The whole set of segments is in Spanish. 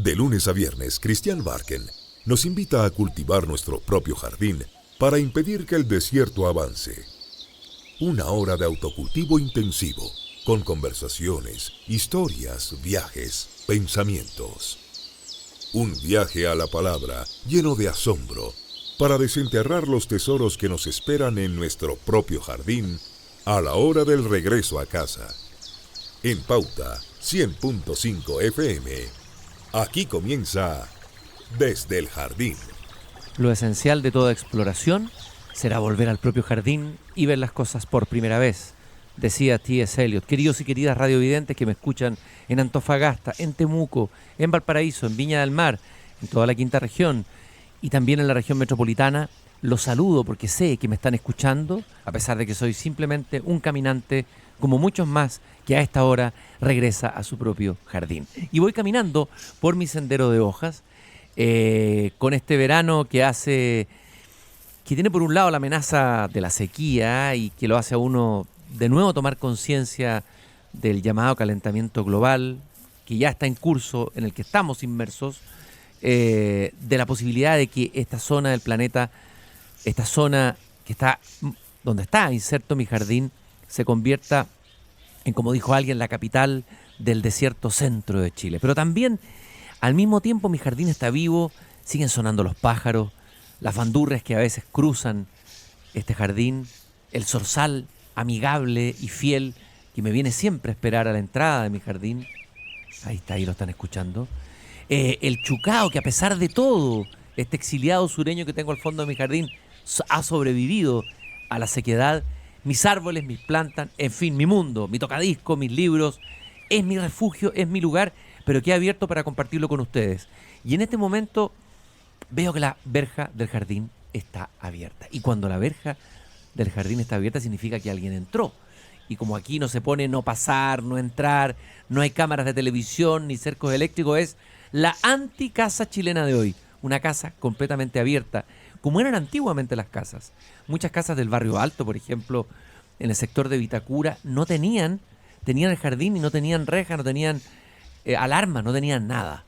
De lunes a viernes, Cristian Barken nos invita a cultivar nuestro propio jardín para impedir que el desierto avance. Una hora de autocultivo intensivo, con conversaciones, historias, viajes, pensamientos. Un viaje a la palabra lleno de asombro para desenterrar los tesoros que nos esperan en nuestro propio jardín a la hora del regreso a casa. En Pauta 100.5 FM, aquí comienza Desde el Jardín. Lo esencial de toda exploración será volver al propio jardín y ver las cosas por primera vez, decía T.S. Eliot. Queridos y queridas radiovidentes que me escuchan en Antofagasta, en Temuco, en Valparaíso, en Viña del Mar, en toda la quinta región y también en la región metropolitana, los saludo porque sé que me están escuchando, a pesar de que soy simplemente un caminante, como muchos más, que a esta hora regresa a su propio jardín. Y voy caminando por mi sendero de hojas, con este verano que tiene por un lado la amenaza de la sequía y que lo hace a uno de nuevo tomar conciencia del llamado calentamiento global, que ya está en curso, en el que estamos inmersos, de la posibilidad de que esta zona del planeta, esta zona que está donde está inserto mi jardín, se convierta en, como dijo alguien, la capital del desierto centro de Chile. Pero también, al mismo tiempo, mi jardín está vivo, siguen sonando los pájaros, las bandurrias que a veces cruzan este jardín, el zorzal amigable y fiel que me viene siempre a esperar a la entrada de mi jardín. Ahí está, ahí lo están escuchando. El chucao, que a pesar de todo, este exiliado sureño que tengo al fondo de mi jardín, ha sobrevivido a la sequedad. Mis árboles, mis plantas, en fin, mi mundo, mi tocadisco, mis libros, es mi refugio, es mi lugar, pero que he abierto para compartirlo con ustedes. Y en este momento veo que la verja del jardín está abierta. Y cuando la verja del jardín está abierta significa que alguien entró. Y como aquí no se pone no pasar, no entrar, no hay cámaras de televisión ni cercos eléctricos, es la anti-casa chilena de hoy. Una casa completamente abierta, como eran antiguamente las casas. Muchas casas del barrio Alto, por ejemplo, en el sector de Vitacura, tenían el jardín y no tenían rejas, no tenían alarmas, no tenían nada.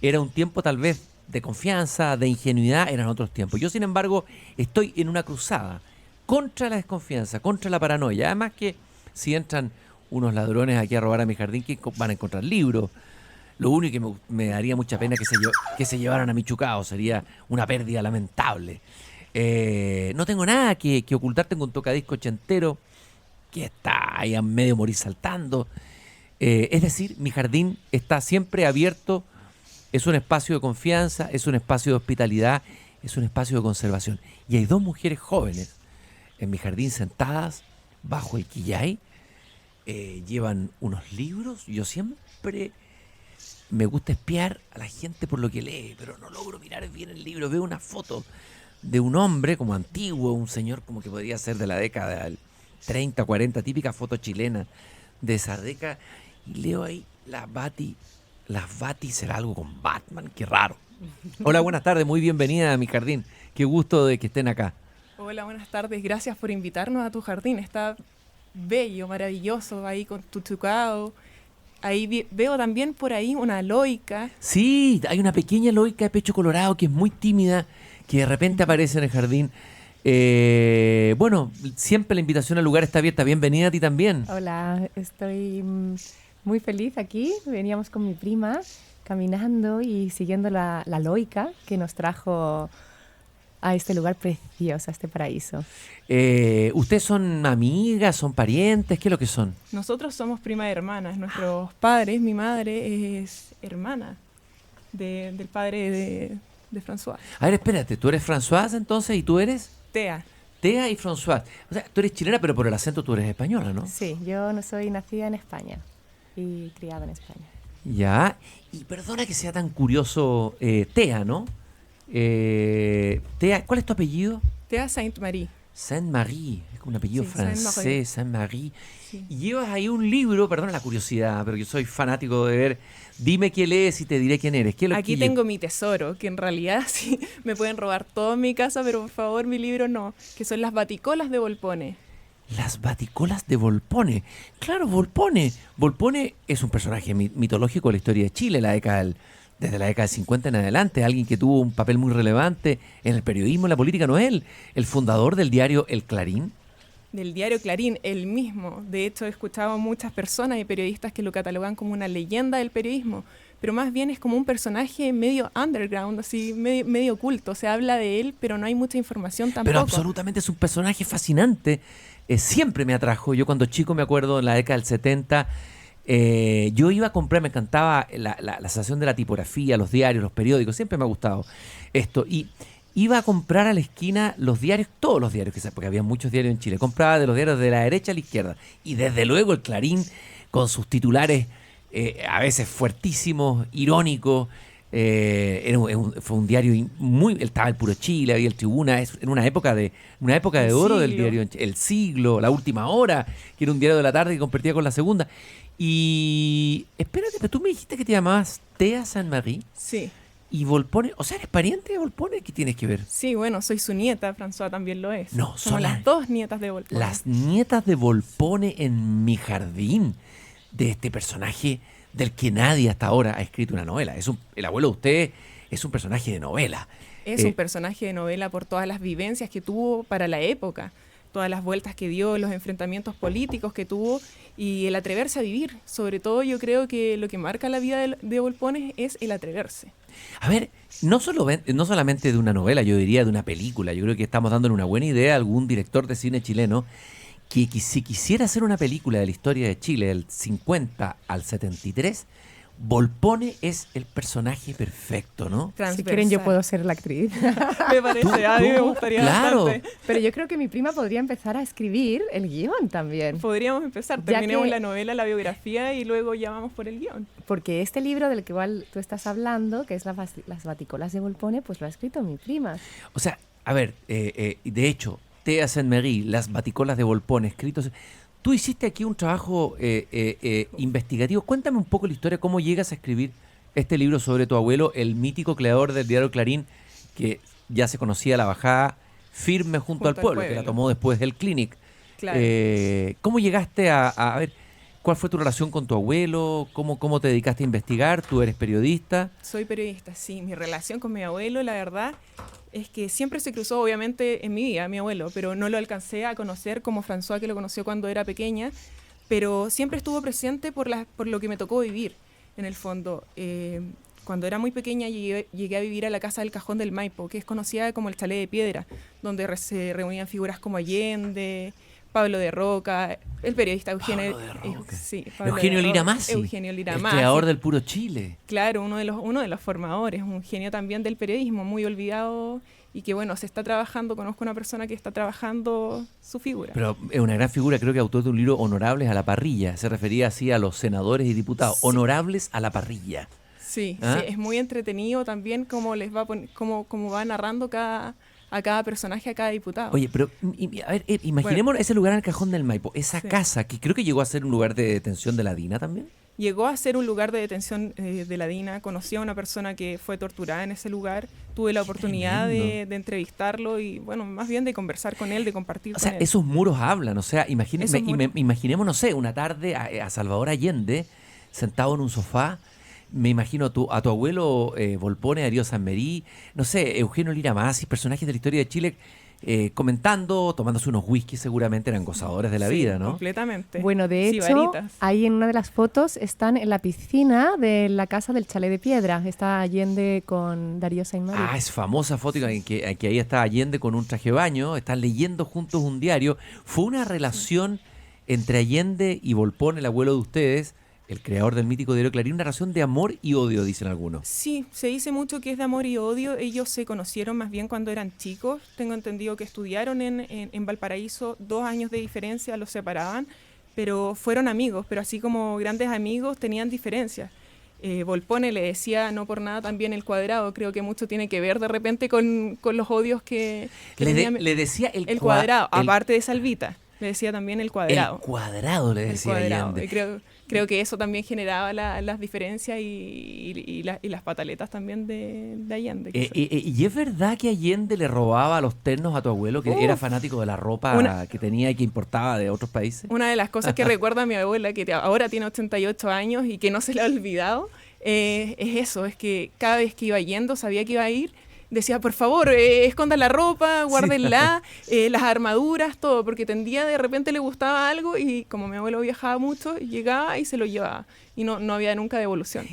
Era un tiempo tal vez de confianza, de ingenuidad, eran otros tiempos. Yo, sin embargo, estoy en una cruzada contra la desconfianza, contra la paranoia. Además que si entran unos ladrones aquí a robar a mi jardín, que van a encontrar libros. Lo único que me daría mucha pena que se llevaran a mi chucao, sería una pérdida lamentable. No tengo nada que ocultar, tengo un tocadisco ochentero que está ahí a medio morir saltando. Es decir, mi jardín está siempre abierto, es un espacio de confianza, es un espacio de hospitalidad, es un espacio de conservación. Y hay dos mujeres jóvenes en mi jardín sentadas bajo el quillay, llevan unos libros. Yo siempre me gusta espiar a la gente por lo que lee, pero no logro mirar bien el libro. Veo una foto de un hombre como antiguo, un señor como que podría ser de la década del 30, 40, típica foto chilena de esa década, y leo ahí las Bati será algo con Batman, qué raro. Hola, buenas tardes, muy bienvenida a mi jardín, qué gusto de que estén acá. Hola, buenas tardes, gracias por invitarnos a tu jardín, está bello, maravilloso, ahí con tu chucao. Ahí veo también por ahí una loica. Sí, hay una pequeña loica de pecho colorado que es muy tímida, que de repente aparece en el jardín. Bueno, siempre la invitación al lugar está abierta. Bienvenida a ti también. Hola, estoy muy feliz aquí. Veníamos con mi prima caminando y siguiendo la loica que nos trajo a este lugar precioso, a este paraíso. ¿Ustedes son amigas, son parientes? ¿Qué es lo que son? Nosotros somos primas hermanas. Nuestros padres, mi madre es hermana del padre de François. A ver, espérate, ¿tú eres Françoise entonces y tú eres? Tea. Tea y Françoise. O sea, tú eres chilena, pero por el acento tú eres española, ¿no? Sí, yo no soy nacida en España y criada en España. Ya, y perdona que sea tan curioso, Tea, ¿no? Tea, ¿cuál es tu apellido? Tea Saint-Marie. Saint-Marie, es como un apellido Sí, francés, Saint-Marie. Sí. Y llevas ahí un libro, perdona la curiosidad, pero yo soy fanático de ver. Dime qué lees y te diré quién eres. Aquí tengo mi tesoro, que en realidad sí me pueden robar todo en mi casa, pero por favor mi libro no, que son las baticolas de Volpone. Las baticolas de Volpone. Claro, Volpone. Volpone es un personaje mitológico de la historia de Chile, la década del desde la década de 50 en adelante, alguien que tuvo un papel muy relevante en el periodismo, en la política, ¿no es él? El fundador del diario El Clarín. Del diario Clarín, el mismo. De hecho, he escuchado a muchas personas y periodistas que lo catalogan como una leyenda del periodismo, pero más bien es como un personaje medio underground, así medio oculto. Se habla de él, pero no hay mucha información tampoco. Pero absolutamente es un personaje fascinante. Siempre me atrajo. Yo cuando chico me acuerdo en la década del 70, yo iba a comprar, me encantaba la sensación de la tipografía, los diarios, los periódicos, siempre me ha gustado esto. Y iba a comprar a la esquina los diarios, todos los diarios, porque había muchos diarios en Chile. Compraba de los diarios de la derecha a la izquierda. Y desde luego el Clarín, con sus titulares a veces fuertísimos, irónicos. Fue un diario muy... Estaba el Puro Chile, había el Tribuna. Era una época de oro del diario. El Siglo, La Última Hora, que era un diario de la tarde que compartía con La Segunda. Y espérate, pero tú me dijiste que te llamabas Thea Saint-Marie. Sí. Y Volpone, o sea, ¿eres pariente de Volpone? ¿Qué tienes que ver? Sí, bueno, soy su nieta, François también lo es. No, son las dos nietas de Volpone. Las nietas de Volpone en mi jardín, de este personaje del que nadie hasta ahora ha escrito una novela. El abuelo de usted es un personaje de novela. Es un personaje de novela por todas las vivencias que tuvo para la época, todas las vueltas que dio, los enfrentamientos políticos que tuvo y el atreverse a vivir. Sobre todo yo creo que lo que marca la vida de Volpone es el atreverse. A ver, no solamente de una novela, yo diría de una película. Yo creo que estamos dándole una buena idea a algún director de cine chileno que si quisiera hacer una película de la historia de Chile del 50 al 73, Volpone es el personaje perfecto, ¿no? Si quieren yo puedo ser la actriz. Me parece, a mí me gustaría bastante. Pero yo creo que mi prima podría empezar a escribir el guión también. Podríamos empezar, terminemos la novela, la biografía y luego ya vamos por el guión. Porque este libro del que igual tú estás hablando, que es Las Baticolas de Volpone, pues lo ha escrito mi prima. O sea, a ver, de hecho, Thea Saint-Marie, Las Baticolas de Volpone, escritos... Tú hiciste aquí un trabajo investigativo. Cuéntame un poco la historia, cómo llegas a escribir este libro sobre tu abuelo, el mítico creador del diario Clarín, que ya se conocía la bajada firme junto al pueblo, que la tomó después del Clinic. Claro. ¿Cómo llegaste a ver, cuál fue tu relación con tu abuelo? ¿Cómo te dedicaste a investigar? ¿Tú eres periodista? Soy periodista, sí. Mi relación con mi abuelo, la verdad, es que siempre se cruzó, obviamente, en mi vida, mi abuelo, pero no lo alcancé a conocer como François, que lo conoció cuando era pequeña, pero siempre estuvo presente por lo que me tocó vivir, en el fondo. Cuando era muy pequeña llegué a vivir a la casa del Cajón del Maipo, que es conocida como el Chalet de Piedra, donde se reunían figuras como Allende, Pablo de Roca, el periodista Eugenio Lira Masi, el creador del Puro Chile. Claro, uno de los formadores, un genio también del periodismo, muy olvidado y que bueno, se está trabajando, conozco una persona que está trabajando su figura. Pero es una gran figura, creo que autor de un libro Honorables a la Parrilla, se refería así a los senadores y diputados, sí. Honorables a la Parrilla. Sí, sí, es muy entretenido también cómo les va cómo va narrando a cada personaje, a cada diputado. Oye, pero a ver, imaginemos ese lugar en el Cajón del Maipo, esa casa que creo que llegó a ser un lugar de detención de la DINA también. Llegó a ser un lugar de detención de la DINA. Conocí a una persona que fue torturada en ese lugar. Tuve la oportunidad de entrevistarlo y, bueno, más bien de conversar con él, de compartir con él. O sea, esos muros hablan. O sea, imaginemos, no sé, una tarde a Salvador Allende, sentado en un sofá. Me imagino a tu abuelo Volpone, Darío Saint-Marie, no sé, Eugenio Lira Masi, personajes de la historia de Chile, comentando, tomándose unos whiskies, seguramente eran gozadores de la vida, ¿no? Completamente. Bueno, de hecho, ahí en una de las fotos están en la piscina de la casa del Chalet de Piedra. Está Allende con Darío Saint-Marie. Ah, es famosa foto en que ahí está Allende con un traje de baño, están leyendo juntos un diario. Fue una relación entre Allende y Volpone, el abuelo de ustedes, el creador del mítico diario Clarín, una relación de amor y odio, dicen algunos. Sí, se dice mucho que es de amor y odio. Ellos se conocieron más bien cuando eran chicos. Tengo entendido que estudiaron en Valparaíso, 2 años de diferencia los separaban, pero fueron amigos, pero así como grandes amigos tenían diferencias. Volpone le decía, no por nada, también el cuadrado. Creo que mucho tiene que ver de repente con los odios que le decía el cuadrado, aparte de Salvita. Le decía también el cuadrado. El cuadrado le decía Allende. Creo que eso también generaba las diferencias y las pataletas también de Allende. ¿Y es verdad que Allende le robaba los ternos a tu abuelo, que era fanático de la ropa que tenía y que importaba de otros países? Una de las cosas que recuerda a mi abuela, que ahora tiene 88 años y que no se le ha olvidado, es eso, es que cada vez que iba yendo, sabía que iba a ir, decía, por favor, esconda la ropa, guárdenla, las armaduras, todo, porque tendía, de repente le gustaba algo y como mi abuelo viajaba mucho, llegaba y se lo llevaba. Y no había nunca devolución.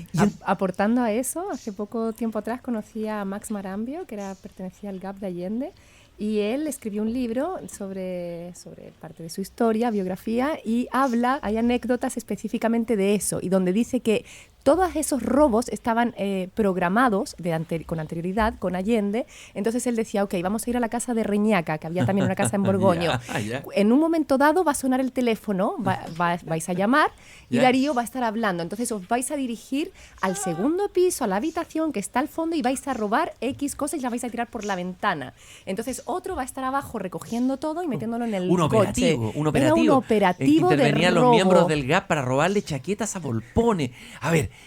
Aportando a eso, hace poco tiempo atrás conocí a Max Marambio, que pertenecía al GAP de Allende, y él escribió un libro sobre parte de su historia, biografía, y hay anécdotas específicamente de eso, y donde dice que todos esos robos estaban programados con anterioridad, con Allende. Entonces él decía, ok, vamos a ir a la casa de Reñaca, que había también una casa en Borgoño. Ya. En un momento dado va a sonar el teléfono, vais a llamar y Darío va a estar hablando. Entonces os vais a dirigir al segundo piso, a la habitación que está al fondo, y vais a robar X cosas y la vais a tirar por la ventana. Entonces otro va a estar abajo recogiendo todo y metiéndolo en el coche. Un operativo. Era un operativo intervenían de los robo. miembros del GAP para robarle chaquetas a Volpone. A ver,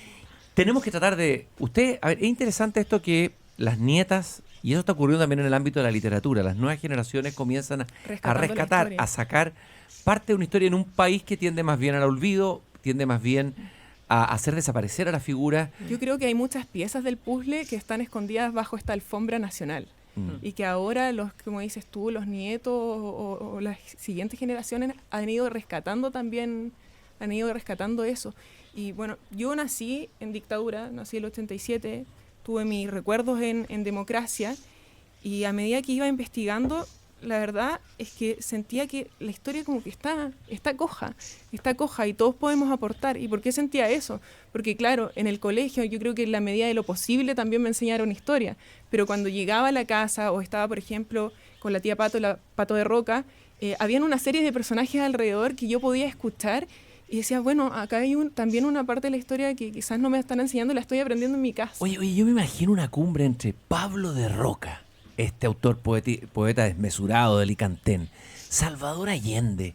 tenemos que tratar de... es interesante esto que las nietas, y eso está ocurriendo también en el ámbito de la literatura, las nuevas generaciones comienzan a rescatar, a sacar parte de una historia en un país que tiende más bien al olvido, tiende más bien a hacer desaparecer a la figura. Yo creo que hay muchas piezas del puzzle que están escondidas bajo esta alfombra nacional. Y que ahora, como dices tú, los nietos o las siguientes generaciones han ido rescatando eso. Y bueno, yo nací en dictadura, nací en el 87, tuve mis recuerdos en democracia, y a medida que iba investigando, la verdad es que sentía que la historia como que está coja y todos podemos aportar. ¿Y por qué sentía eso? Porque claro, en el colegio yo creo que en la medida de lo posible también me enseñaron historia, pero cuando llegaba a la casa o estaba, por ejemplo, con la tía Pato, la Pato de Roca, habían una serie de personajes alrededor que yo podía escuchar y decía, bueno, acá hay también una parte de la historia que quizás no me están enseñando, la estoy aprendiendo en mi casa. Oye, yo me imagino una cumbre entre Pablo de Roca, este autor poeta desmesurado de Licantén, Salvador Allende,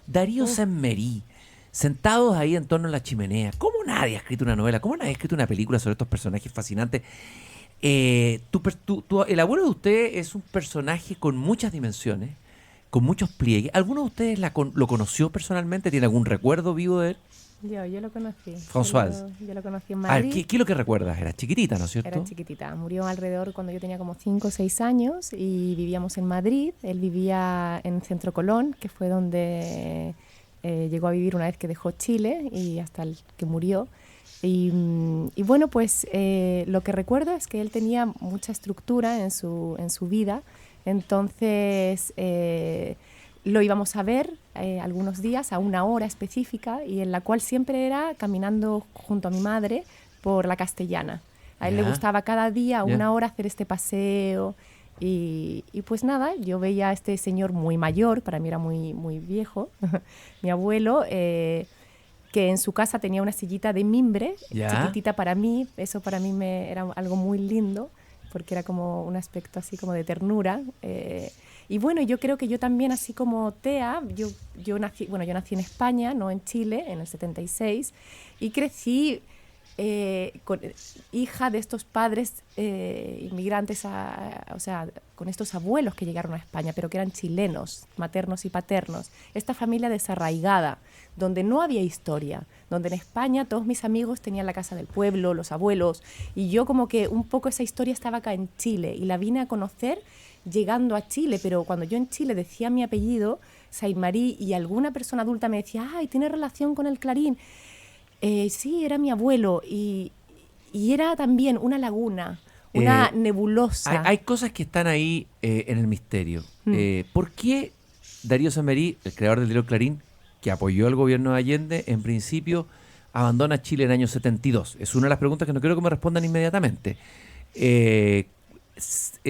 Darío Saint-Méry, sentados ahí en torno a la chimenea. ¿Cómo nadie ha escrito una novela? ¿Cómo nadie ha escrito una película sobre estos personajes fascinantes? El abuelo de usted es un personaje con muchas dimensiones, con muchos pliegues. ¿Alguno de ustedes lo conoció personalmente? ¿Tiene algún recuerdo vivo de él? Yo lo conocí. Françoise. Yo lo conocí en Madrid. A ver, ¿qué es lo que recuerdas? Era chiquitita, ¿no es cierto? Era chiquitita. Murió alrededor cuando yo tenía como 5 o 6 años y vivíamos en Madrid. Él vivía en Centro Colón, que fue donde llegó a vivir una vez que dejó Chile y hasta el que murió. Y bueno, pues lo que recuerdo es que él tenía mucha estructura en su vida. Entonces lo íbamos a ver algunos días a una hora específica y en la cual siempre era caminando junto a mi madre por la Castellana. A él le gustaba cada día a una hora hacer este paseo y pues nada, yo veía a este señor muy mayor, para mí era muy, muy viejo, mi abuelo, que en su casa tenía una sillita de mimbre, chiquitita para mí, eso para mí era algo muy lindo, porque era como un aspecto así como de ternura. Y bueno, yo creo que yo también, así como Tea, yo nací en España, no en Chile, en el 76, y crecí hija de estos padres inmigrantes, o sea, con estos abuelos que llegaron a España, pero que eran chilenos, maternos y paternos. Esta familia desarraigada, donde no había historia, donde en España todos mis amigos tenían la casa del pueblo, los abuelos, y yo como que un poco esa historia estaba acá en Chile, y la vine a conocer llegando a Chile, pero cuando yo en Chile decía mi apellido, Saint-Méry, y alguna persona adulta me decía, ay, ¿tiene relación con el Clarín? Sí, era mi abuelo, y era también una laguna, una nebulosa. Hay cosas que están ahí en el misterio. ¿Por qué Darío Saint-Méry, el creador del diario Clarín, que apoyó al gobierno de Allende, en principio abandona Chile en el año 72? Es una de las preguntas que no quiero que me respondan inmediatamente.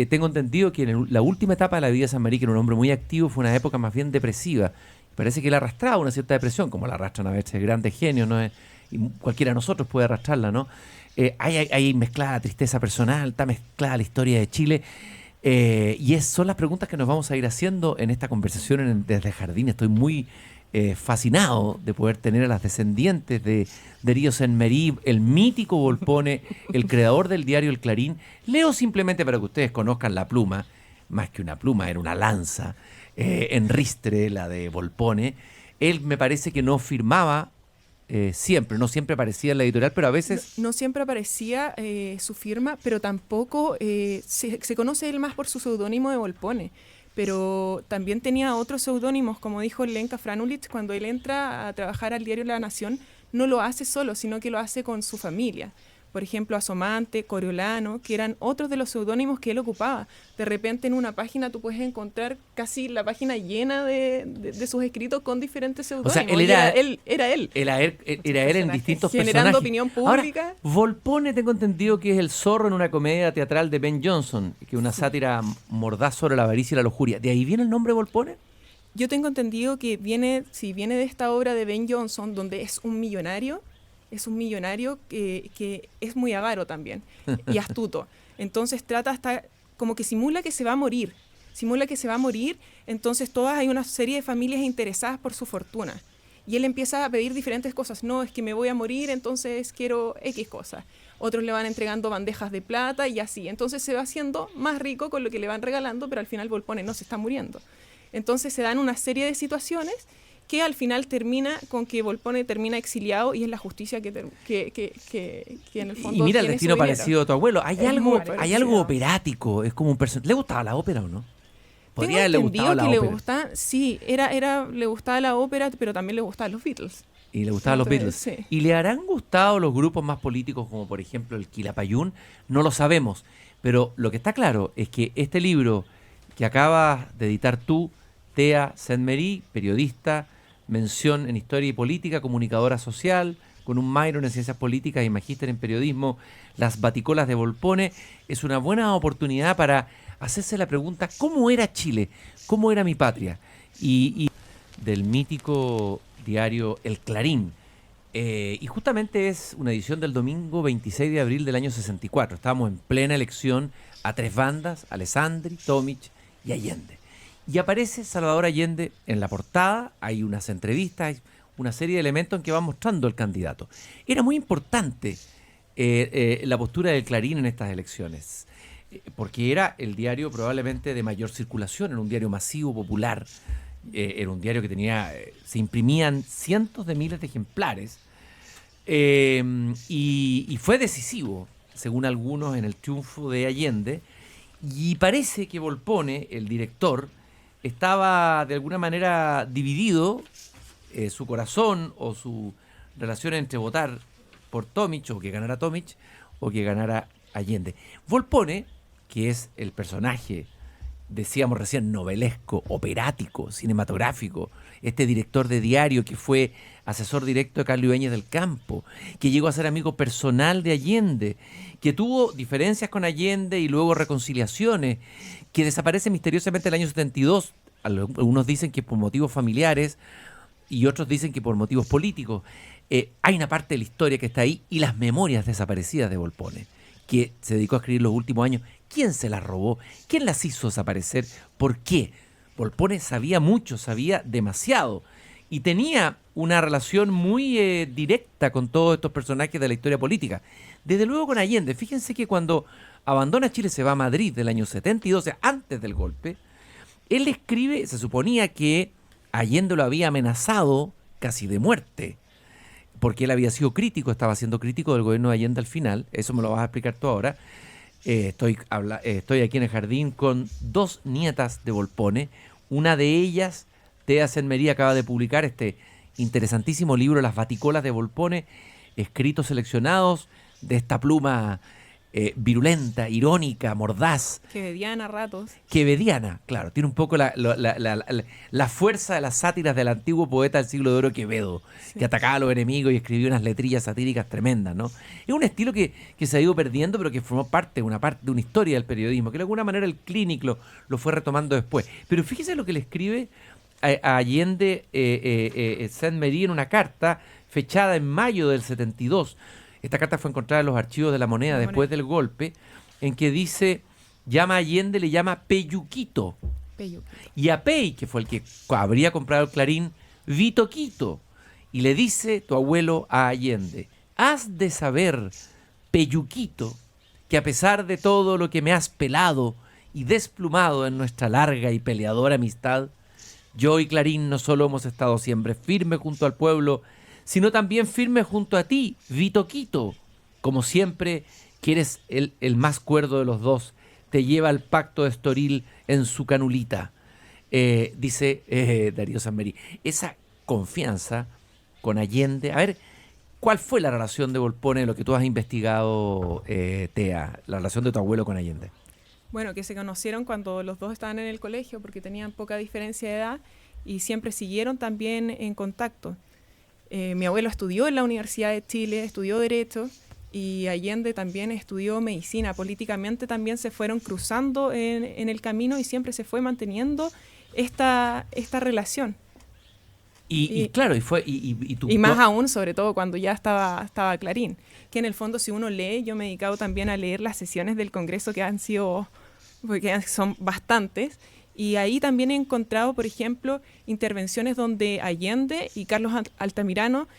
Tengo entendido que en la última etapa de la vida de Saint-Méry, que era un hombre muy activo, fue una época más bien depresiva. Parece que él arrastraba una cierta depresión, como la arrastran a veces grandes genios, ¿no? Y cualquiera de nosotros puede arrastrarla, ¿no? Hay mezclada tristeza personal, está mezclada la historia de Chile. Son las preguntas que nos vamos a ir haciendo en esta conversación desde Jardín. Estoy muy fascinado de poder tener a las descendientes de Darío Saint-Méry, el mítico Volpone, el creador del diario El Clarín. Leo simplemente para que ustedes conozcan la pluma, más que una pluma, era una lanza en ristre, la de Volpone. Él me parece que no firmaba siempre, no siempre aparecía en la editorial, pero a veces... No siempre aparecía su firma, pero tampoco se conoce él más por su seudónimo de Volpone. Pero también tenía otros seudónimos, como dijo Lenka Franulich, cuando él entra a trabajar al diario La Nación, no lo hace solo, sino que lo hace con su familia. Por ejemplo, Asomante, Coriolano, que eran otros de los seudónimos que él ocupaba. De repente en una página tú puedes encontrar casi la página llena de sus escritos con diferentes seudónimos. O sea, él era él. Era él En distintos generando personajes. opinión pública. Ahora, Volpone tengo entendido que es el zorro en una comedia teatral de Ben Jonson, que es una sátira mordaz sobre la avaricia y la lujuria. ¿De ahí viene el nombre Volpone? Yo tengo entendido que viene de esta obra de Ben Jonson, donde es un millonario que es muy avaro también y astuto. Entonces trata hasta como que simula que se va a morir. Entonces hay una serie de familias interesadas por su fortuna. Y él empieza a pedir diferentes cosas. No, es que me voy a morir, entonces quiero X cosas. Otros le van entregando bandejas de plata y así. Entonces se va haciendo más rico con lo que le van regalando, pero al final Volpone no se está muriendo. Entonces se dan una serie de situaciones que al final termina con que Volpone termina exiliado y es la justicia que en el fondo... Y mira el tiene destino su dinero. parecido a tu abuelo. Hay algo parecido. operático, es como un personaje. ¿Le gustaba la ópera o no? Tengo Haberle entendido gustado que la ópera. le gustaba la ópera, pero también le gustaban los Beatles. Y le gustaban los Beatles. Sí. ¿Y le harán gustado los grupos más políticos como por ejemplo el Quilapayún? No lo sabemos. Pero lo que está claro es que este libro que acabas de editar tú, Tea Saint-Méry, periodista, mención en Historia y Política, comunicadora social, con un minor en Ciencias Políticas y magíster en Periodismo, Las Baticolas de Volpone, es una buena oportunidad para hacerse la pregunta, ¿cómo era Chile? ¿Cómo era mi patria? Y del mítico diario El Clarín. Y justamente es una edición del domingo 26 de abril del año 64. Estábamos en plena elección a tres bandas, Alessandri, Tomic y Allende. Y aparece Salvador Allende en la portada, hay unas entrevistas, hay una serie de elementos en que va mostrando el candidato. Era muy importante la postura del Clarín en estas elecciones, porque era el diario probablemente de mayor circulación, era un diario masivo, popular, era un diario que tenía, se imprimían cientos de miles de ejemplares, y fue decisivo, según algunos, en el triunfo de Allende, y parece que Volpone, el director, estaba de alguna manera dividido, su corazón o su relación entre votar por Tomic o que ganara Tomic o que ganara Allende. Volpone, que es el personaje, decíamos recién, novelesco, operático, cinematográfico, este director de diario que fue asesor directo de Carlos Ibáñez del Campo, que llegó a ser amigo personal de Allende, que tuvo diferencias con Allende y luego reconciliaciones, que desaparece misteriosamente en el año 72. Algunos dicen que por motivos familiares y otros dicen que por motivos políticos. Hay una parte de la historia que está ahí y las memorias desaparecidas de Volpone, que se dedicó a escribir los últimos años. ¿Quién se las robó? ¿Quién las hizo desaparecer? ¿Por qué? Volpone sabía mucho, sabía demasiado y tenía una relación muy directa con todos estos personajes de la historia política. Desde luego con Allende. Fíjense que cuando abandona Chile, se va a Madrid del año 72, o sea, antes del golpe, él escribe, se suponía que Allende lo había amenazado casi de muerte, porque él había sido crítico, estaba siendo crítico del gobierno de Allende al final. Eso me lo vas a explicar tú ahora. Estoy aquí en el jardín con dos nietas de Volpone. Una de ellas, Tea Saint-Méry, acaba de publicar este interesantísimo libro, Las Baticolas de Volpone, escritos seleccionados de esta pluma virulenta, irónica, mordaz. Quevediana a ratos. Quevediana, claro. Tiene un poco la fuerza de las sátiras del antiguo poeta del siglo de oro Quevedo, sí, que atacaba a los enemigos y escribió unas letrillas satíricas tremendas, ¿no? Es un estilo que se ha ido perdiendo, pero que formó parte de una historia del periodismo, que de alguna manera el Clinic lo fue retomando después. Pero fíjese lo que le escribe a Allende Saint-Méry en una carta fechada en mayo del 72. Esta carta fue encontrada en los archivos de La Moneda después del golpe, en que dice, llama a Allende, le llama Peyuquito. Y a Pey, que fue el que habría comprado el Clarín, Vitoquito. Y le dice tu abuelo a Allende, has de saber, Peyuquito, que a pesar de todo lo que me has pelado y desplumado en nuestra larga y peleadora amistad, yo y Clarín no solo hemos estado siempre firmes junto al pueblo, sino también firme junto a ti, Vito Quito. Como siempre, que eres el más cuerdo de los dos, te lleva al pacto de Estoril en su canulita. Dice Darío Sanmerí. Esa confianza con Allende. A ver, ¿cuál fue la relación de Volpone, lo que tú has investigado, Tea, la relación de tu abuelo con Allende? Bueno, que se conocieron cuando los dos estaban en el colegio porque tenían poca diferencia de edad y siempre siguieron también en contacto. Mi abuelo estudió en la Universidad de Chile, estudió Derecho y Allende también estudió Medicina. Políticamente también se fueron cruzando en el camino y siempre se fue manteniendo esta relación. Y claro, y más aún, sobre todo cuando ya estaba Clarín, que en el fondo si uno lee, yo me he dedicado también a leer las sesiones del Congreso que han sido, porque son bastantes, y ahí también he encontrado, por ejemplo, intervenciones donde Allende y Carlos Altamirano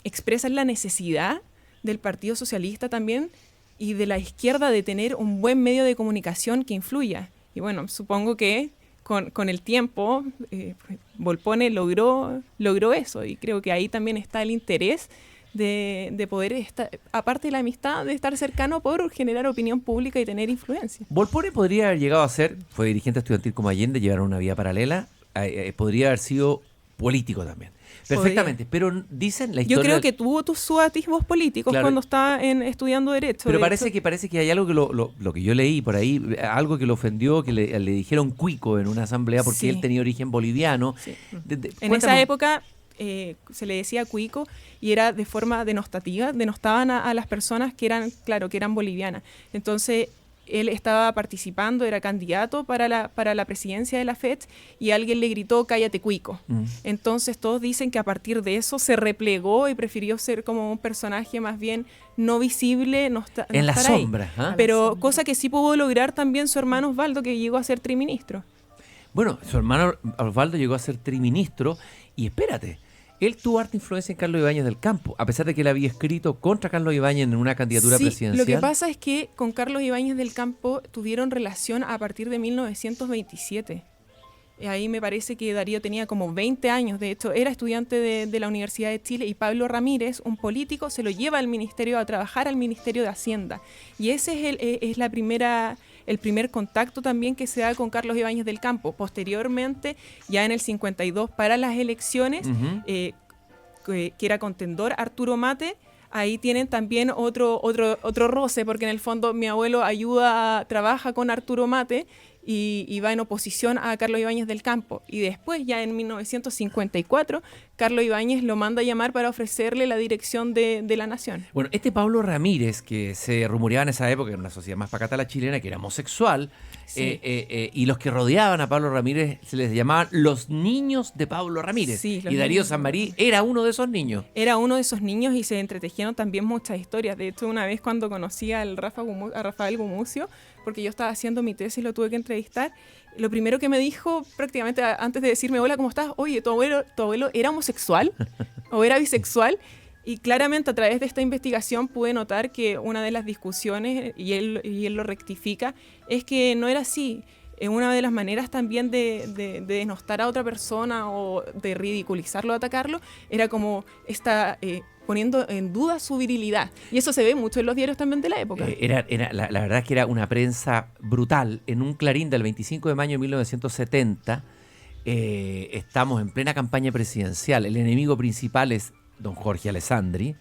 expresan la necesidad del Partido Socialista también y de la izquierda de tener un buen medio de comunicación que influya. Y bueno, supongo que con el tiempo, Volpone logró eso y creo que ahí también está el interés de poder estar, aparte de la amistad, de estar cercano por generar opinión pública y tener influencia. Volpone podría haber llegado a ser, fue dirigente estudiantil como Allende, llevaron una vía paralela, podría haber sido político también. Perfectamente, pero dicen la historia... Yo creo que tuvo sus atisbos políticos, claro, cuando estaba estudiando Derecho. Pero parece que hay algo que lo que yo leí por ahí, algo que lo ofendió, que le dijeron cuico en una asamblea porque sí, él tenía origen boliviano. Sí. En esa época se le decía cuico y era de forma denostativa, denostaban a las personas que eran bolivianas. Entonces él estaba participando, era candidato para la presidencia de la FED y alguien le gritó cállate cuico. Entonces todos dicen que a partir de eso se replegó y prefirió ser como un personaje más bien no visible, en la sombra, ¿eh? Pero cosa que sí pudo lograr también su hermano Osvaldo, que llegó a ser triministro. Bueno, su hermano Osvaldo llegó a ser triministro y espérate, él tuvo harta influencia en Carlos Ibáñez del Campo, a pesar de que él había escrito contra Carlos Ibáñez en una candidatura presidencial. Lo que pasa es que con Carlos Ibáñez del Campo tuvieron relación a partir de 1927. Ahí me parece que Darío tenía como 20 años, de hecho era estudiante de la Universidad de Chile y Pablo Ramírez, un político, se lo lleva al ministerio a trabajar al Ministerio de Hacienda. Y ese es el primer contacto también que se da con Carlos Ibáñez del Campo. Posteriormente, ya en el 52 para las elecciones, que era contendor Arturo Mate, ahí tienen también otro roce, porque en el fondo mi abuelo trabaja con Arturo Mate y va en oposición a Carlos Ibáñez del Campo. Y después, ya en 1954, Carlos Ibáñez lo manda a llamar para ofrecerle la dirección de la Nación. Bueno, este Pablo Ramírez, que se rumoreaba en esa época, en una sociedad más pacata la chilena, que era homosexual, sí, y los que rodeaban a Pablo Ramírez se les llamaban los niños de Pablo Ramírez. Sí, y Darío Sanmarí era uno de esos niños. Era uno de esos niños y se entretejieron también muchas historias. De hecho, una vez cuando conocí a Rafael Gumucio, porque yo estaba haciendo mi tesis, lo tuve que entrevistar, lo primero que me dijo, prácticamente antes de decirme hola, ¿cómo estás? Oye, ¿tu abuelo era homosexual o era bisexual? Y claramente a través de esta investigación pude notar que una de las discusiones, y él lo rectifica, es que no era así. Una de las maneras también de denostar a otra persona o de ridiculizarlo, atacarlo, era como poniendo en duda su virilidad. Y eso se ve mucho en los diarios también de la época. La verdad es que era una prensa brutal. En un Clarín del 25 de mayo de 1970, estamos en plena campaña presidencial. El enemigo principal es don Jorge Alessandri,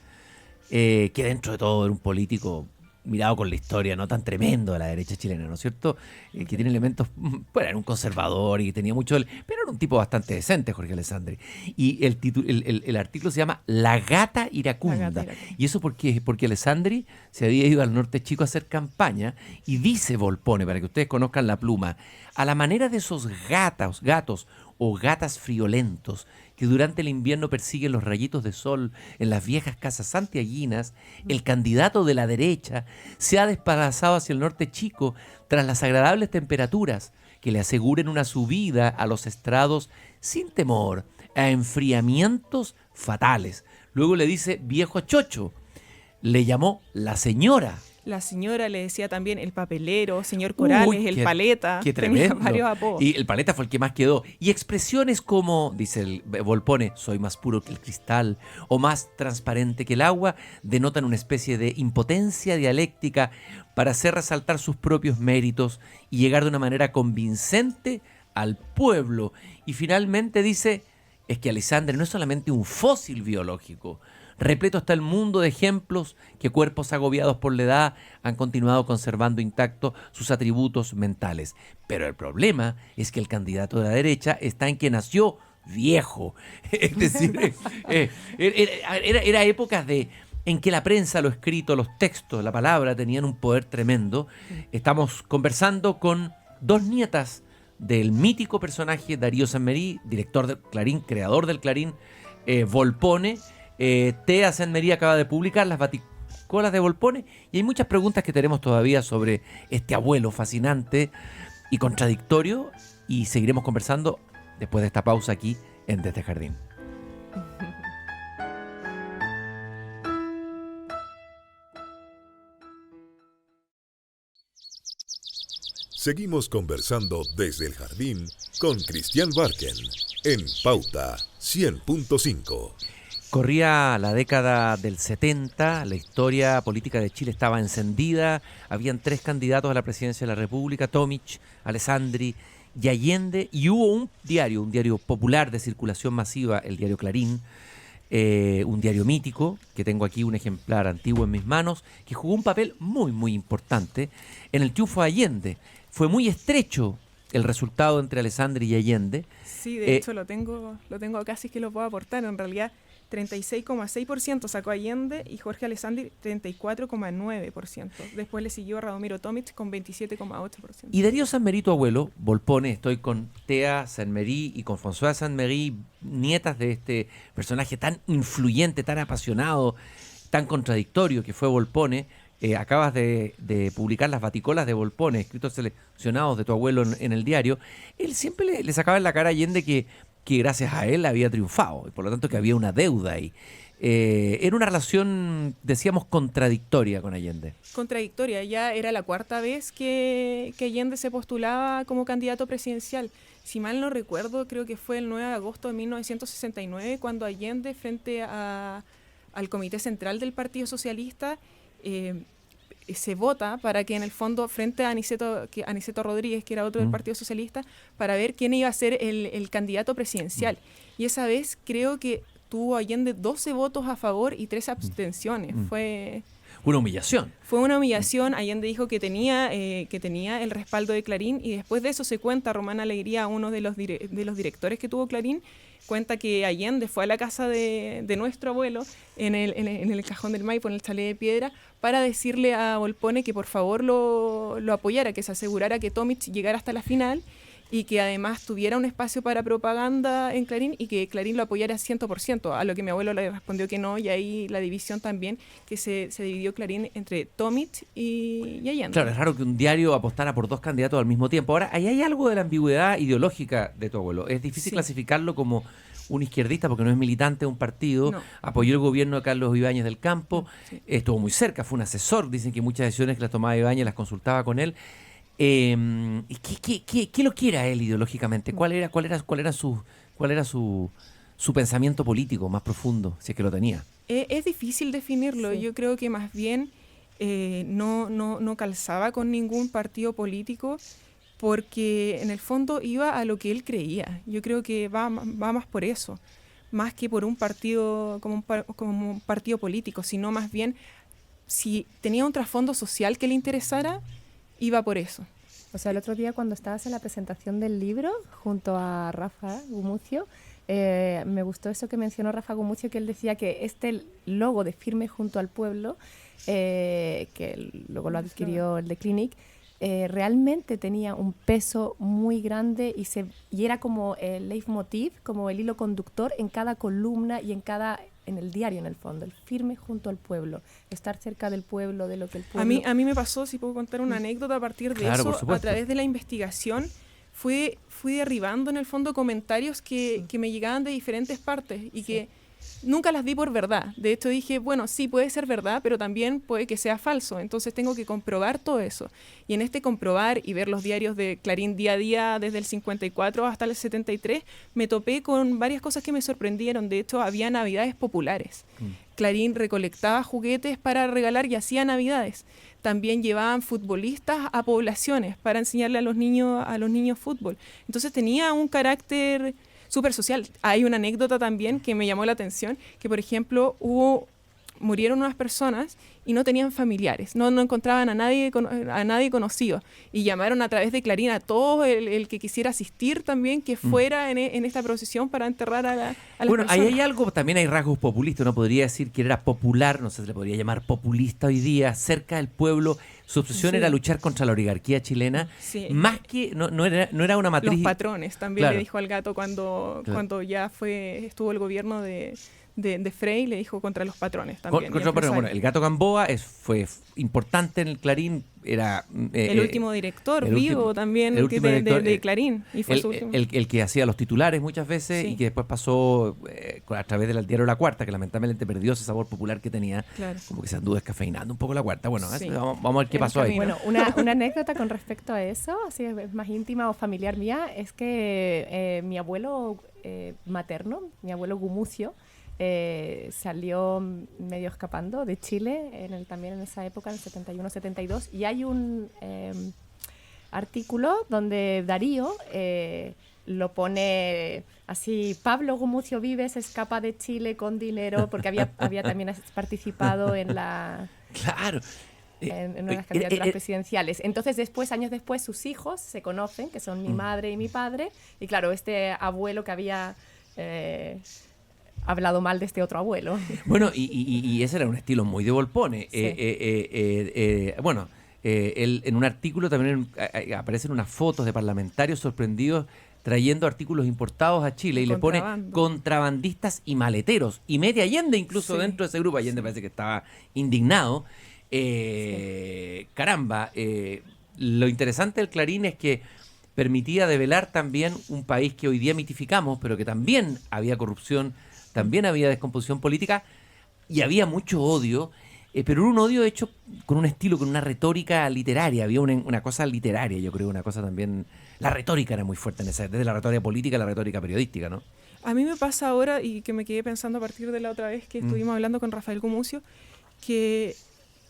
que dentro de todo era un político mirado con la historia, no tan tremendo de la derecha chilena, ¿no es cierto? Que tiene elementos, bueno, era un conservador y tenía mucho, pero era un tipo bastante decente, Jorge Alessandri. Y el artículo se llama La Gata Iracunda. ¿Y eso por qué? Porque Alessandri se había ido al norte chico a hacer campaña y dice Volpone, para que ustedes conozcan la pluma, a la manera de esos gatos o gatas friolentos que durante el invierno persiguen los rayitos de sol en las viejas casas santiaguinas, el candidato de la derecha se ha desplazado hacia el norte chico tras las agradables temperaturas que le aseguren una subida a los estrados sin temor a enfriamientos fatales. Luego le dice viejo chocho, le llamó la señora La señora le decía también el papelero, señor Corales, el paleta. Qué tenía tremendo. varios apodos. Y el paleta fue el que más quedó. Y expresiones como, dice el Volpone, soy más puro que el cristal o más transparente que el agua, denotan una especie de impotencia dialéctica para hacer resaltar sus propios méritos y llegar de una manera convincente al pueblo. Y finalmente dice, es que Alessandri no es solamente un fósil biológico. Repleto está el mundo de ejemplos que cuerpos agobiados por la edad han continuado conservando intactos sus atributos mentales. Pero el problema es que el candidato de la derecha está en que nació viejo. Es decir, era épocas en que la prensa, lo escrito, los textos, la palabra tenían un poder tremendo. Estamos conversando con dos nietas del mítico personaje Darío Saint-Méry, director del Clarín, creador del Clarín, Volpone. Tea Saint-Méry acaba de publicar Las Baticolas de Volpone y hay muchas preguntas que tenemos todavía sobre este abuelo fascinante y contradictorio, y seguiremos conversando después de esta pausa aquí en Desde Jardín. Seguimos conversando desde el jardín con Cristian Barken en Pauta 100.5. Corría la década del 70, la historia política de Chile estaba encendida, habían 3 candidatos a la presidencia de la República, Tomic, Alessandri y Allende, y hubo un diario popular de circulación masiva, el diario Clarín, un diario mítico, que tengo aquí un ejemplar antiguo en mis manos, que jugó un papel muy, muy importante en el triunfo de Allende. Fue muy estrecho el resultado entre Alessandri y Allende. Sí, de hecho lo tengo acá, así que lo puedo aportar. En realidad, 36,6% sacó Allende y Jorge Alessandri 34,9%. Después le siguió Radomiro Tomic con 27,8%. Y Darío Saint-Méry, tu abuelo, Volpone, estoy con Tea Saint-Méry y con François Saint-Méry, nietas de este personaje tan influyente, tan apasionado, tan contradictorio que fue Volpone. Acabas de publicar Las Baticolas de Volpone, escritos seleccionados de tu abuelo en el diario. Él siempre le sacaba en la cara a Allende que gracias a él había triunfado, y por lo tanto que había una deuda ahí. Era una relación, decíamos, contradictoria con Allende. Contradictoria, ya era la 4ª vez que Allende se postulaba como candidato presidencial. Si mal no recuerdo, creo que fue el 9 de agosto de 1969, cuando Allende, frente al Comité Central del Partido Socialista, se vota para que en el fondo, frente a Aniceto Rodríguez, que era otro del Partido Socialista, para ver quién iba a ser el candidato presidencial. Y esa vez creo que tuvo Allende 12 votos a favor y 3 abstenciones. Fue una humillación. Fue una humillación. Allende dijo que tenía el respaldo de Clarín, y después de eso se cuenta, Román Alegría, uno de los directores que tuvo Clarín, cuenta que Allende fue a la casa de nuestro abuelo en el Cajón del Maipo, en el Chalet de Piedra, para decirle a Volpone que por favor lo apoyara, que se asegurara que Tomic llegara hasta la final y que además tuviera un espacio para propaganda en Clarín y que Clarín lo apoyara 100%, a lo que mi abuelo le respondió que no, y ahí la división también, que se dividió Clarín entre Tomic y Allende. Claro, es raro que un diario apostara por 2 candidatos al mismo tiempo. Ahora, ahí hay algo de la ambigüedad ideológica de tu abuelo. Es difícil clasificarlo como un izquierdista porque no es militante de un partido, apoyó el gobierno de Carlos Ibáñez del Campo, estuvo muy cerca, fue un asesor, dicen que muchas decisiones que las tomaba Ibáñez las consultaba con él. ¿Qué lo quiere a él ideológicamente? ¿Cuál era su pensamiento político más profundo, si es que lo tenía? Es difícil definirlo. Sí. Yo creo que más bien no calzaba con ningún partido político, porque en el fondo iba a lo que él creía. Yo creo que va más por eso, más que por un partido como un partido político, sino más bien si tenía un trasfondo social que le interesara, iba por eso. O sea, el otro día cuando estabas en la presentación del libro junto a Rafa Gumucio, me gustó eso que mencionó Rafa Gumucio, que él decía que este logo de Firme junto al pueblo, que luego lo adquirió el de Clinic, realmente tenía un peso muy grande y era como el leitmotiv, como el hilo conductor en cada columna y en el diario, en el fondo, el firme junto al pueblo, estar cerca del pueblo, de lo que el pueblo... A mí me pasó, si puedo contar una anécdota a partir de eso, a través de la investigación, fui derribando en el fondo comentarios que me llegaban de diferentes partes y que nunca las di por verdad. De hecho dije, bueno, sí puede ser verdad, pero también puede que sea falso. Entonces tengo que comprobar todo eso. Y en este comprobar y ver los diarios de Clarín día a día, desde el 54 hasta el 73, me topé con varias cosas que me sorprendieron. De hecho, había navidades populares. Clarín recolectaba juguetes para regalar y hacía navidades. También llevaban futbolistas a poblaciones para enseñarle a los niños fútbol. Entonces tenía un carácter súper social. Hay una anécdota también que me llamó la atención, que por ejemplo murieron unas personas y no tenían familiares, no encontraban a nadie conocido, y llamaron a través de Clarín a todo el que quisiera asistir también, que fuera en esta procesión para enterrar a las Bueno, ahí personas. hay algo, también hay rasgos populistas. Uno podría decir que era popular, no sé si le podría llamar populista hoy día, cerca del pueblo. Su obsesión Sí. era luchar contra la oligarquía chilena, Sí. más que, no era una matriz. Los patrones también, Claro. le dijo al Gato cuando ya estuvo el gobierno de Frei, le dijo contra los patrones también. Bueno, el Gato Gamboa fue importante en el Clarín, era el último director el vivo último- también el último director, de Clarín. Y fue su último. el que hacía los titulares muchas veces, Sí. y que después pasó a través del diario La Cuarta, que lamentablemente perdió ese sabor popular que tenía, Claro. como que se anduvo descafeinando un poco La Cuarta. Bueno, Sí. vamos a ver qué En pasó ahí. camino. Bueno, una anécdota con respecto a eso, así es más íntima o familiar mía, es que mi abuelo materno, mi abuelo Gumucio, salió medio escapando de Chile también en esa época, en el 71-72, y hay un artículo donde Darío lo pone así: Pablo Gumucio Vives escapa de Chile con dinero, porque había también participado en una Claro. de las candidaturas presidenciales. Entonces, años después, sus hijos se conocen, que son mi madre y mi padre, y claro, este abuelo que había hablado mal de este otro abuelo. Bueno, y ese era un estilo muy de Volpone. Sí. Él, en un artículo también aparecen unas fotos de parlamentarios sorprendidos trayendo artículos importados a Chile, y le pone Contrabando. contrabandistas y maleteros. Y Media Allende incluso Sí. dentro de ese grupo. Allende parece que estaba indignado. Caramba, lo interesante del Clarín es que permitía develar también un país que hoy día mitificamos, pero que también había corrupción, también había descomposición política y había mucho odio, pero era un odio hecho con un estilo, con una retórica literaria. Había una cosa literaria, yo creo, una cosa también. La retórica era muy fuerte en esa, desde la retórica política a la retórica periodística, ¿no? A mí me pasa ahora, y que me quedé pensando a partir de la otra vez que estuvimos hablando con Rafael Gumucio, que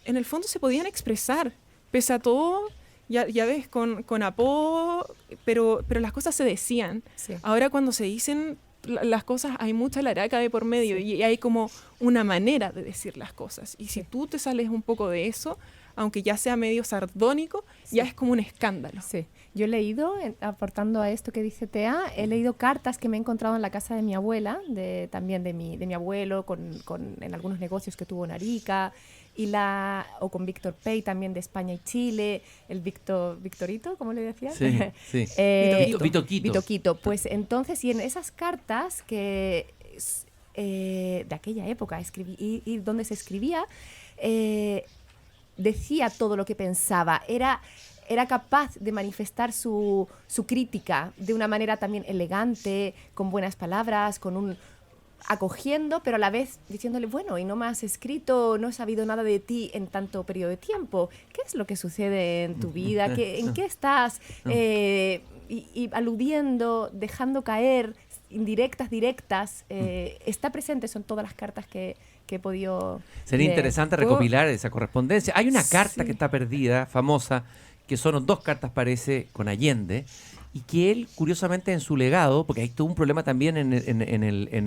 en el fondo se podían expresar, pese a todo, ya ves, con apodo, pero las cosas se decían. Sí. Ahora cuando se dicen las cosas hay mucha laraca de por medio, y hay como una manera de decir las cosas. Y si tú te sales un poco de eso, aunque ya sea medio sardónico, ya es como un escándalo. Sí, yo he leído, aportando a esto que dice Tea, he leído cartas que me he encontrado en la casa de mi abuela, también de mi abuelo, en algunos negocios que tuvo en Arica, o con Víctor Pey también de España y Chile, el Victorito, ¿cómo le decía? Sí, sí. Vitoquito. Pues entonces, y en esas cartas que de aquella época y donde se escribía, decía todo lo que pensaba, era capaz de manifestar su crítica de una manera también elegante, con buenas palabras, acogiendo, pero a la vez diciéndole, bueno, y no me has escrito, no he sabido nada de ti en tanto periodo de tiempo. ¿Qué es lo que sucede en tu vida? ¿En qué estás? Y aludiendo, dejando caer, indirectas, directas, está presente, son todas las cartas que he podido Sería leer. interesante recopilar esa correspondencia. Hay una carta Sí. que está perdida, famosa, que son 2 cartas, parece, con Allende, y que él, curiosamente, en su legado, porque hay todo un problema también en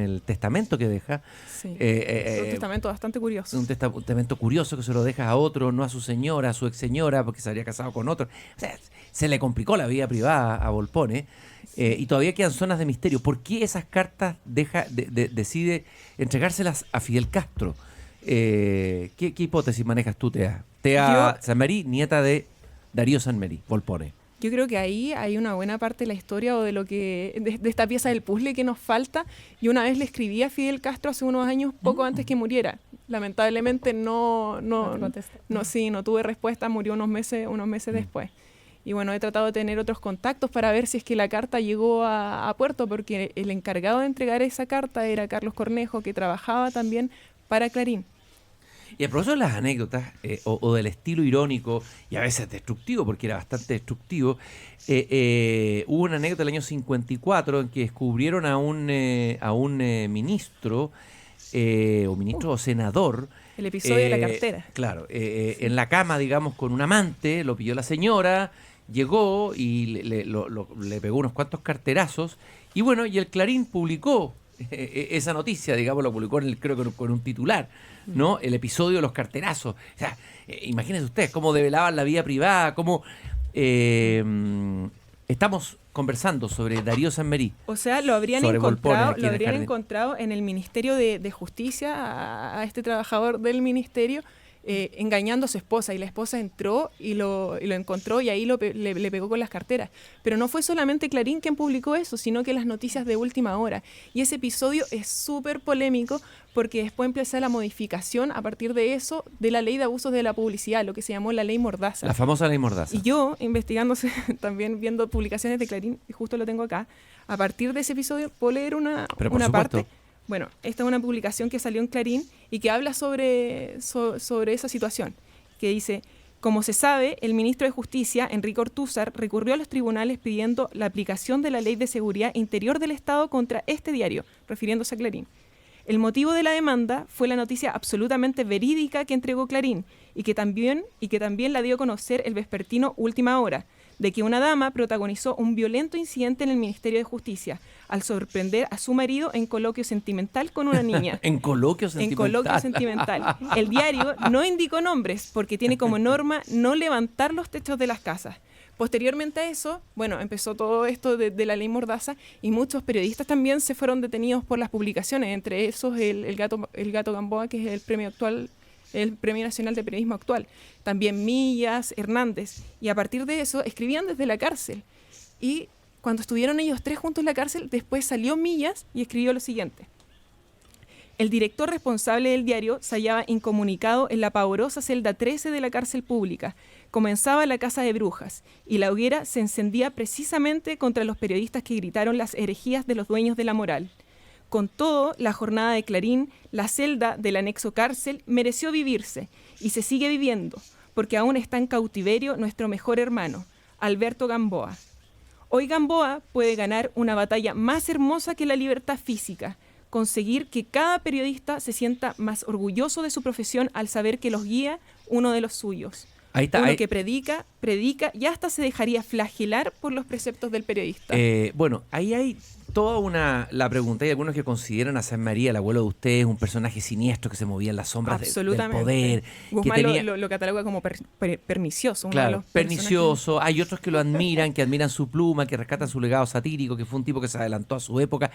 el testamento que deja, Sí. Es un testamento bastante curioso. un testamento curioso que se lo deja a otro, no a su señora, a su ex señora, porque se habría casado con otro. O sea, se le complicó la vida privada a Volpone, y todavía quedan zonas de misterio. ¿Por qué esas cartas decide entregárselas a Fidel Castro? ¿Qué hipótesis manejas tú, Tea? Tea Sanmerí, nieta de Darío Sanmerí, Volpone. Yo creo que ahí hay una buena parte de la historia o de esta pieza del puzzle que nos falta. Yo una vez le escribí a Fidel Castro hace unos años, poco antes que muriera. Lamentablemente no te contestó. tuve respuesta, murió unos meses después. Y bueno, he tratado de tener otros contactos para ver si es que la carta llegó a puerto, porque el encargado de entregar esa carta era Carlos Cornejo, que trabajaba también para Clarín. Y a propósito de las anécdotas o del estilo irónico y a veces destructivo, porque era bastante destructivo, hubo una anécdota del año 54 en que descubrieron a un ministro o senador. El episodio de la cartera. Claro, en la cama, digamos, con un amante, lo pilló la señora, llegó y le pegó unos cuantos carterazos. Y bueno, y el Clarín publicó esa noticia, digamos, lo publicó creo que con un titular, ¿no? El episodio de los carterazos. O sea, imagínense ustedes cómo develaban la vida privada, cómo estamos conversando sobre Darío Sanmerí. O sea, lo habrían Volpone, encontrado en el Ministerio de Justicia a este trabajador del ministerio engañando a su esposa, y la esposa entró y lo encontró y ahí le pegó con las carteras. Pero no fue solamente Clarín quien publicó eso, sino que las noticias de última hora. Y ese episodio es súper polémico porque después empieza la modificación a partir de eso de la ley de abusos de la publicidad, lo que se llamó la ley Mordaza. La famosa ley Mordaza. Y yo, investigándose, también viendo publicaciones de Clarín, y justo lo tengo acá, a partir de ese episodio puedo leer una parte. Bueno, esta es una publicación que salió en Clarín y que habla sobre esa situación, que dice: como se sabe, el ministro de Justicia, Enrique Ortúzar, recurrió a los tribunales pidiendo la aplicación de la Ley de Seguridad Interior del Estado contra este diario, refiriéndose a Clarín. El motivo de la demanda fue la noticia absolutamente verídica que entregó Clarín y que también la dio a conocer el vespertino Última Hora, de que una dama protagonizó un violento incidente en el Ministerio de Justicia al sorprender a su marido en coloquio sentimental con una niña. ¿En coloquio sentimental? En coloquio sentimental. El diario no indicó nombres porque tiene como norma no levantar los techos de las casas. Posteriormente a eso, bueno, empezó todo esto de la ley Mordaza y muchos periodistas también se fueron detenidos por las publicaciones, entre esos el Gato Gamboa, que es el premio actual, el Premio Nacional de Periodismo actual, también Millas, Hernández, y a partir de eso escribían desde la cárcel. Y cuando estuvieron ellos tres juntos en la cárcel, después salió Millas y escribió lo siguiente: el director responsable del diario se hallaba incomunicado en la pavorosa celda 13 de la cárcel pública. Comenzaba la caza de brujas y la hoguera se encendía precisamente contra los periodistas que gritaron las herejías de los dueños de la moral. Con todo, la jornada de Clarín, la celda del anexo cárcel, mereció vivirse y se sigue viviendo, porque aún está en cautiverio nuestro mejor hermano, Alberto Gamboa. Hoy Gamboa puede ganar una batalla más hermosa que la libertad física, conseguir que cada periodista se sienta más orgulloso de su profesión al saber que los guía uno de los suyos. Ahí está, uno que predica y hasta se dejaría flagelar por los preceptos del periodista. Bueno, ahí hay toda la pregunta. Hay algunos que consideran a Sanmerí, el abuelo de ustedes, un personaje siniestro que se movía en las sombras del poder. Guzmán lo cataloga como pernicioso. Claro, pernicioso. Hay otros que lo admiran, que admiran su pluma, que rescatan su legado satírico, que fue un tipo que se adelantó a su época.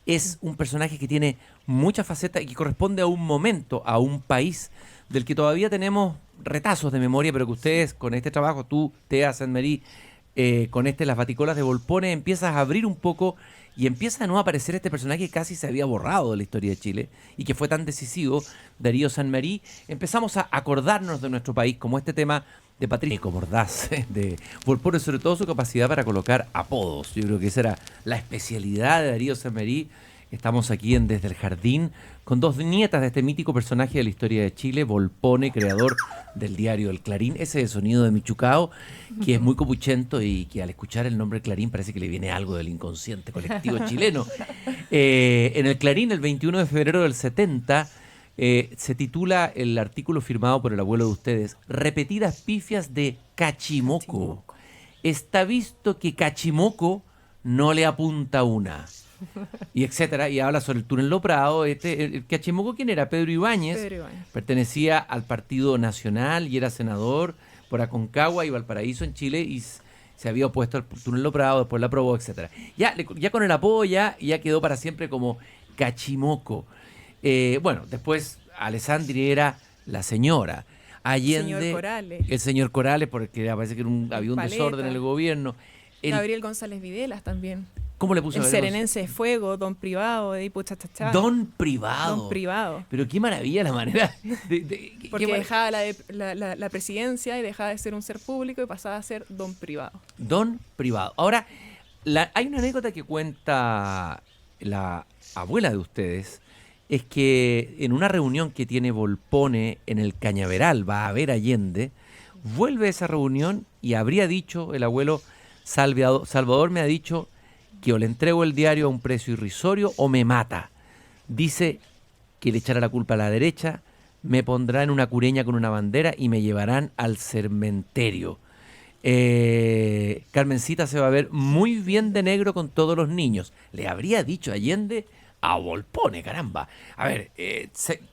Es un personaje que tiene muchas facetas y que corresponde a un momento, a un país del que todavía tenemos retazos de memoria, pero que ustedes con este trabajo, tú, Tea, Sanmerí, con Las Baticolas de Volpone, empiezas a abrir un poco y empieza a no aparecer este personaje que casi se había borrado de la historia de Chile y que fue tan decisivo, Darío Sanmerí. Empezamos a acordarnos de nuestro país, como este tema de Patricio Mordaz, de Volpone, sobre todo su capacidad para colocar apodos. Yo creo que esa era la especialidad de Darío Sanmerí. Estamos aquí en Desde el Jardín con dos nietas de este mítico personaje de la historia de Chile, Volpone, creador del diario El Clarín, ese sonido de Michucao, que es muy copuchento y que al escuchar el nombre Clarín parece que le viene algo del inconsciente colectivo chileno. En El Clarín, el 21 de febrero del 70, se titula el artículo firmado por el abuelo de ustedes, Repetidas pifias de Cachimoco. Está visto que Cachimoco no le apunta una. Y etcétera, y habla sobre el túnel Lo Prado. El Cachimoco, ¿quién era? Pedro Ibáñez. Pertenecía al Partido Nacional y era senador por Aconcagua y Valparaíso en Chile y se había opuesto al túnel Lo Prado, después la aprobó, etcétera. Ya con el apodo ya quedó para siempre como Cachimoco. Bueno, después Alessandri era la señora. Allende, el señor Corales, porque parece que había un desorden en el gobierno. Gabriel González Videlas también. ¿Cómo le puso El a ver? Serenense de Fuego, Don Privado, de Ipu Chachachá. Don Privado. Don Privado. Pero qué maravilla la manera Porque qué dejaba la presidencia y dejaba de ser un ser público y pasaba a ser Don Privado. Don Privado. Ahora, hay una anécdota que cuenta la abuela de ustedes, es que en una reunión que tiene Volpone en el Cañaveral, va a ver Allende, vuelve a esa reunión y habría dicho el abuelo, Salvador me ha dicho que o le entrego el diario a un precio irrisorio o me mata. Dice que le echará la culpa a la derecha, me pondrá en una cureña con una bandera y me llevarán al cementerio. Carmencita se va a ver muy bien de negro con todos los niños. Le habría dicho Allende a Volpone, caramba. A ver,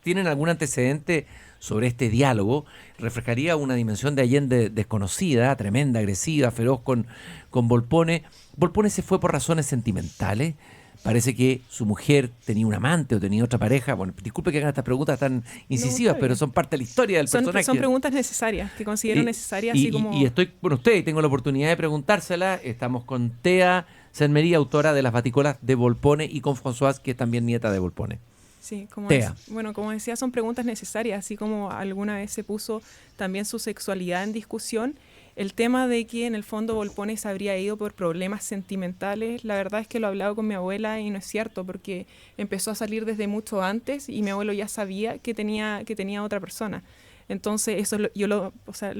¿tienen algún antecedente sobre este diálogo? Reflejaría una dimensión de Allende desconocida, tremenda, agresiva, feroz con Volpone. Volpone se fue por razones sentimentales. Parece que su mujer tenía un amante o tenía otra pareja. Bueno, disculpe que hagan estas preguntas tan incisivas, No, pero son parte de la historia del personaje. Son preguntas necesarias, que considero necesarias, así como... Y estoy con usted y tengo la oportunidad de preguntársela. Estamos con Tea Senmería, autora de Las Baticolas de Volpone, y con Françoise, que es también nieta de Volpone. Sí, Tea. como decía, son preguntas necesarias, así como alguna vez se puso también su sexualidad en discusión. El tema de que en el fondo Volpone se habría ido por problemas sentimentales, la verdad es que lo he hablado con mi abuela y no es cierto, porque empezó a salir desde mucho antes y mi abuelo ya sabía que tenía otra persona. Entonces eso yo lo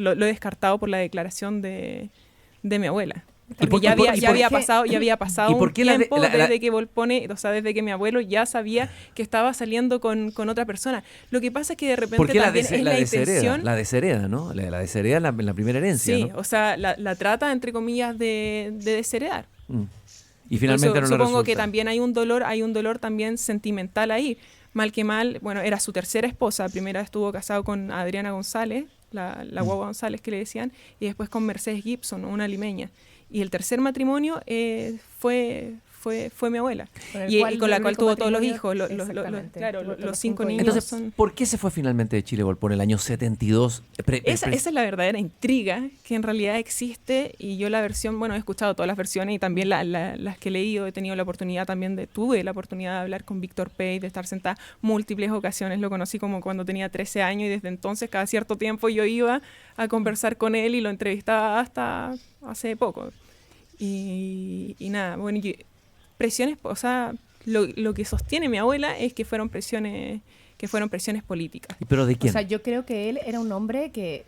he descartado por la declaración de mi abuela. Porque ya había pasado un tiempo desde que Volpone, desde que mi abuelo ya sabía que estaba saliendo con otra persona. Lo que pasa es que de repente también es la intención... La deshereda, ¿no? La deshereda en la primera herencia, sí, ¿no? o sea, la trata, entre comillas, de desheredar. Y finalmente no lo supongo resulta. que también hay un dolor también sentimental ahí. Mal que mal, bueno, era su tercera esposa. Primero estuvo casado con Adriana González, la guagua González que le decían, y después con Mercedes Gibson, una limeña. Y el tercer matrimonio fue mi abuela, y con la cual tuvo todos los hijos, los 5 niños. Entonces, ¿por qué se fue finalmente de Chile Volpone el año 72? Esa es la verdadera intriga que en realidad existe, y yo la versión, bueno, he escuchado todas las versiones y también las que he leído, tuve la oportunidad de hablar con Víctor Pey, de estar sentada múltiples ocasiones, lo conocí como cuando tenía 13 años y desde entonces cada cierto tiempo yo iba a conversar con él y lo entrevistaba hasta hace poco. Y nada, bueno, presiones, o sea, lo que sostiene mi abuela es que fueron presiones políticas. ¿Pero de quién? O sea, yo creo que él era un hombre que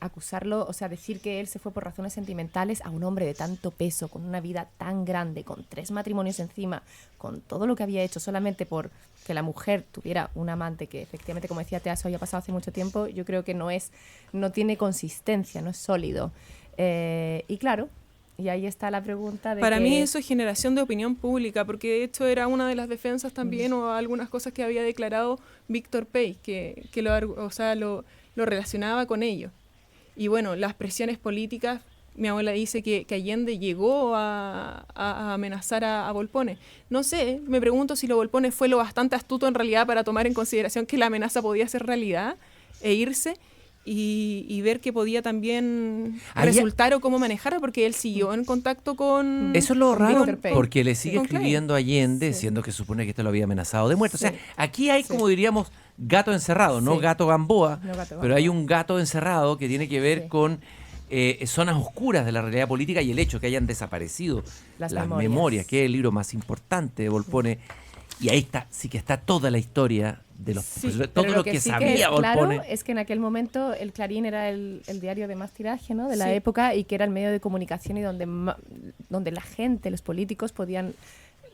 acusarlo, o sea, decir que él se fue por razones sentimentales a un hombre de tanto peso, con una vida tan grande, con 3 matrimonios encima, con todo lo que había hecho solamente por que la mujer tuviera un amante que efectivamente, como decía Tea, eso había pasado hace mucho tiempo, yo creo que no tiene consistencia, no es sólido. Y claro, y ahí está la pregunta de Para mí eso es generación de opinión pública, porque de hecho era una de las defensas también, o algunas cosas que había declarado Víctor Pey, que lo relacionaba con ello. Y bueno, las presiones políticas, mi abuela dice que Allende llegó a amenazar a Volpone. No sé, me pregunto si Volpone fue lo bastante astuto en realidad para tomar en consideración que la amenaza podía ser realidad e irse. Y ver que podía también resultar o cómo manejarlo, porque él siguió en contacto con... Eso es lo raro, Pey, porque le sigue escribiendo a Allende, Sí. siendo que supone que este lo había amenazado de muerte. Sí. O sea, aquí hay, como diríamos, gato encerrado, no Sí. gato Gamboa, No gato pero hay Gamboa. un gato encerrado que tiene que ver Sí. con zonas oscuras de la realidad política y el hecho que hayan desaparecido Las memorias, memorias. que es el libro más importante de Volpone. Y ahí sí que está toda la historia de los todo Pero lo que sí sabía es claro Volpone. es que en aquel momento el Clarín era el diario de más tiraje, ¿no?, de la Sí. época, y que era el medio de comunicación y donde la gente, los políticos podían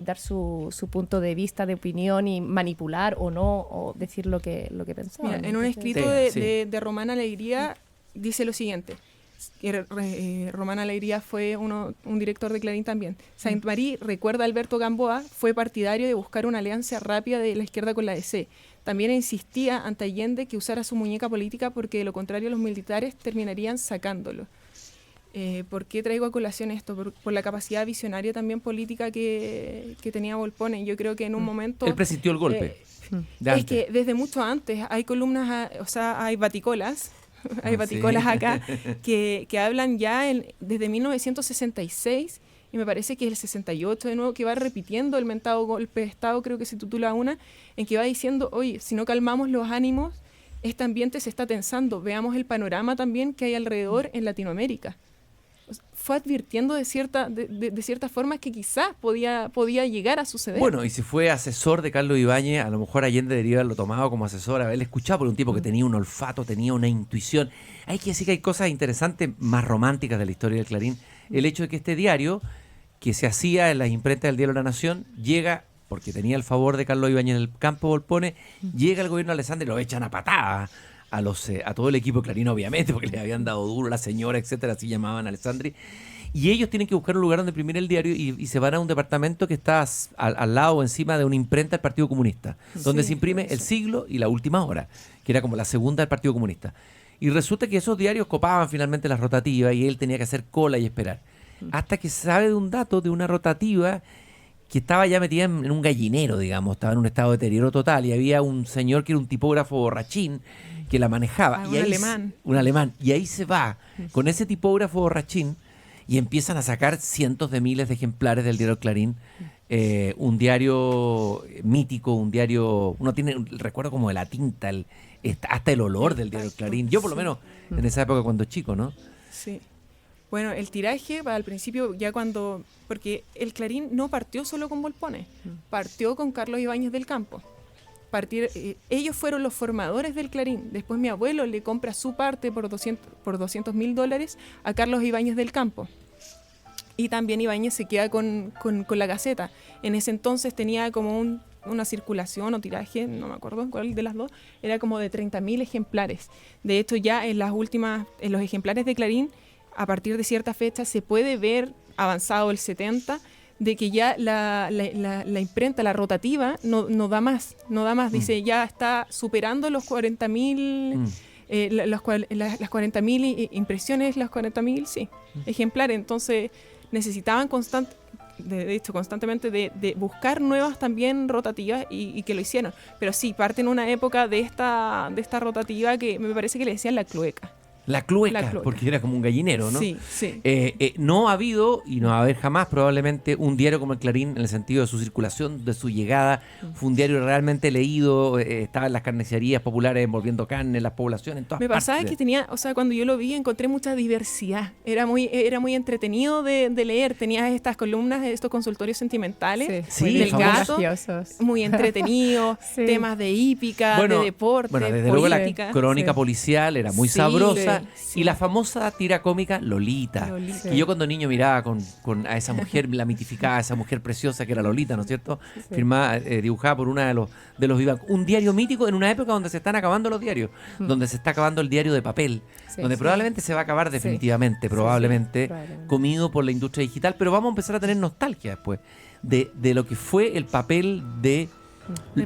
dar su punto de vista, de opinión, y manipular o no, o decir lo que pensaban. Mira, en un Entonces, escrito Sí. de Román Alegría dice lo siguiente. Román Alegría fue un director de Clarín también. Saint-Marie recuerda a Alberto Gamboa, fue partidario de buscar una alianza rápida de la izquierda con la DC. También insistía ante Allende que usara su muñeca política porque de lo contrario los militares terminarían sacándolo. ¿Por qué traigo a colación esto? Por la capacidad visionaria también política que tenía Volpone. Yo creo que en un momento... Él presintió el golpe. de Es antes. que desde mucho antes hay columnas, o sea, hay baticolas, hay Ah, baticolas sí. acá que hablan ya desde 1966 y me parece que es el 68 de nuevo, que va repitiendo el mentado golpe de Estado, creo que se titula una, en que va diciendo, oye, si no calmamos los ánimos, este ambiente se está tensando, veamos el panorama también que hay alrededor en Latinoamérica. Fue advirtiendo de ciertas formas que quizás podía llegar a suceder. Bueno, y si fue asesor de Carlos Ibáñez, a lo mejor Allende debería haberlo tomado como asesor, haberle escuchado por un tipo que tenía un olfato, tenía una intuición. Hay que decir que hay cosas interesantes, más románticas de la historia del Clarín. El hecho de que este diario, que se hacía en las imprentas del Diario de la Nación, llega, porque tenía el favor de Carlos Ibáñez del Campo Volpone, llega el gobierno de Alessandri y lo echan a patadas a todo el equipo de Clarín, obviamente, porque le habían dado duro, la señora, etcétera, así llamaban a Alessandri. Y ellos tienen que buscar un lugar donde imprimir el diario y se van a un departamento que está al lado o encima de una imprenta del Partido Comunista, donde se imprime El Siglo y La Última Hora, que era como la segunda del Partido Comunista. Y resulta que esos diarios copaban finalmente las rotativas y él tenía que hacer cola y esperar. Hasta que sabe de un dato de una rotativa que estaba ya metida en un gallinero, digamos, estaba en un estado de deterioro total, y había un señor que era un tipógrafo borrachín que la manejaba. Un alemán. Un alemán. Y ahí se va con ese tipógrafo borrachín y empiezan a sacar cientos de miles de ejemplares del diario Clarín. Un diario mítico, un diario... Uno tiene el recuerdo como de la tinta, hasta el olor del diario Clarín. Yo por lo menos en esa época cuando chico, ¿no? Sí. Bueno, el tiraje al principio ya cuando... Porque el Clarín no partió solo con Volpone, partió con Carlos Ibáñez del Campo. Ellos fueron los formadores del Clarín. Después mi abuelo le compra su parte por $200,000 a Carlos Ibáñez del Campo. Y también Ibáñez se queda con la Gaceta. En ese entonces tenía como una circulación o tiraje, no me acuerdo cuál de las dos, era como de 30.000 ejemplares. De hecho, ya en los ejemplares de Clarín, a partir de cierta fecha, se puede ver, avanzado el 70, de que ya la imprenta, la rotativa, no da más. Dice, ya está superando los 40.000... las 40.000 impresiones, las 40.000 ejemplares. Entonces necesitaban constantemente de buscar nuevas también rotativas y que lo hicieron. Pero sí, parte en una época de esta rotativa que me parece que le decían la clueca. La clueca, porque era como un gallinero, ¿no? Sí, sí. No ha habido, y no va a haber jamás probablemente, un diario como el Clarín en el sentido de su circulación, de su llegada. Fue un diario realmente leído, estaba en las carnicerías populares envolviendo carne, en las poblaciones, en todas partes. Me pasaba que tenía, cuando yo lo vi encontré mucha diversidad. Era muy entretenido de leer. Tenía estas columnas, estos consultorios sentimentales del gato, muy entretenidos, temas de hípica, de deporte, desde política. luego la crónica policial era muy sabrosa. Sí. Y la famosa tira cómica Lolita. Que yo cuando niño miraba a esa mujer, la mitificaba, esa mujer preciosa que era Lolita, ¿no es cierto? Firmada, dibujada por una de los Vivac. Un diario mítico en una época donde se están acabando los diarios, donde se está acabando el diario de papel, donde probablemente se va a acabar definitivamente, probablemente, comido por la industria digital, pero vamos a empezar a tener nostalgia después de lo que fue el papel de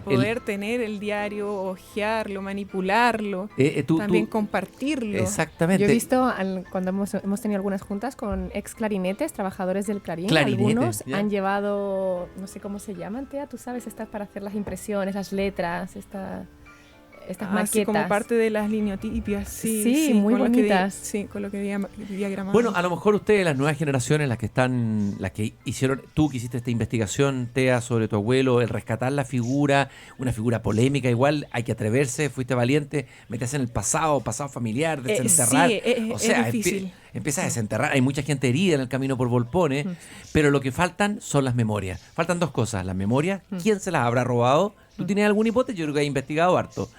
poder tener el diario, hojearlo, manipularlo, también compartirlo. Exactamente. Yo he visto cuando hemos tenido algunas juntas con ex clarinetes, trabajadores del Clarín. Algunos han llevado, no sé cómo se llaman, Tea, tú sabes, estas para hacer las impresiones, las letras, estas maquetas. Sí, como parte de las lineotipias. Sí, muy bonitas. Con lo que diagramaban. Bueno, a lo mejor ustedes, las nuevas generaciones, las que hicieron, tú que hiciste esta investigación, Tea, sobre tu abuelo, el rescatar la figura, una figura polémica, igual hay que atreverse, fuiste valiente, meterse en el pasado familiar, desenterrar. Es difícil. Empiezas a desenterrar, hay mucha gente herida en el camino por Volpone, pero lo que faltan son las memorias. Faltan dos cosas, las memorias, ¿quién se las habrá robado? ¿Tú tienes alguna hipótesis? Yo creo que has investigado harto.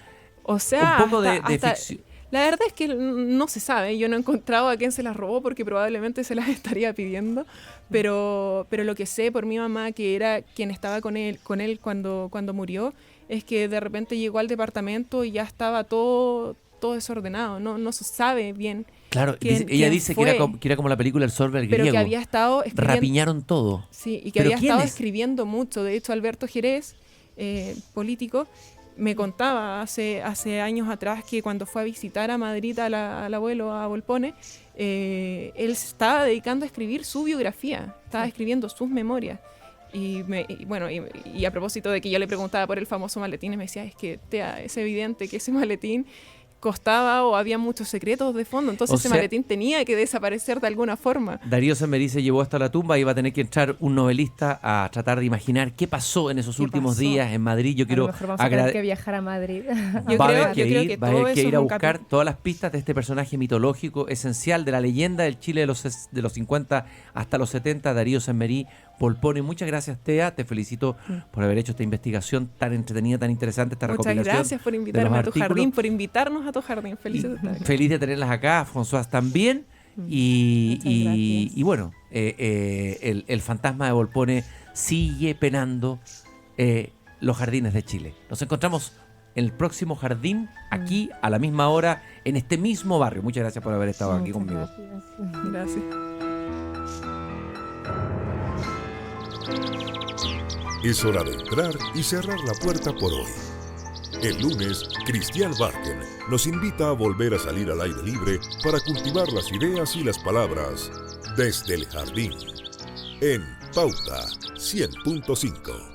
Un poco de ficción. La verdad es que no se sabe. Yo no he encontrado a quién se las robó porque probablemente se las estaría pidiendo. Pero lo que sé por mi mamá, que era quien estaba con él cuando murió, es que de repente llegó al departamento y ya estaba todo desordenado. No se sabe bien. Claro, ella dice que era como la película El Sorber griego. Pero que había estado escribiendo. Rapiñaron todo. Sí, y que había estado escribiendo mucho. De hecho, Alberto Jerez, político, me contaba hace años atrás que cuando fue a visitar a Madrid al abuelo, a Volpone, él se estaba dedicando a escribir su biografía, estaba escribiendo sus memorias. Y a propósito de que yo le preguntaba por el famoso maletín, me decía, es que es evidente que ese maletín costaba o había muchos secretos de fondo, entonces O ese sea- maletín tenía que desaparecer de alguna forma. Darío Semmerí se llevó hasta la tumba y va a tener que entrar un novelista a tratar de imaginar qué pasó en esos ¿Qué últimos pasó? días en Madrid. Yo A lo quiero mejor vamos a tener agrade- que viajar a Madrid. Yo va a creo- haber que yo creo ir, que va a haber todo que eso ir a es un buscar capi- todas las pistas de este personaje mitológico esencial de la leyenda del Chile de los 50 hasta los 70, Darío Semmerí Volpone. Muchas gracias, Tea. Te felicito por haber hecho esta investigación tan entretenida, tan interesante, esta Muchas recopilación. gracias por de invitarme los a tu artículos. jardín, por invitarnos a tu jardín. Feliz de estar aquí. Feliz de tenerlas acá, François también. Muchas Y gracias. bueno, el fantasma de Volpone sigue penando los jardines de Chile. Nos encontramos en el próximo jardín, aquí a la misma hora, en este mismo barrio. Muchas gracias por haber estado aquí Muchas conmigo. gracias. Gracias. Es hora de entrar y cerrar la puerta por hoy. El lunes, Cristian Barken nos invita a volver a salir al aire libre para cultivar las ideas y las palabras desde el jardín. En Pauta 100.5.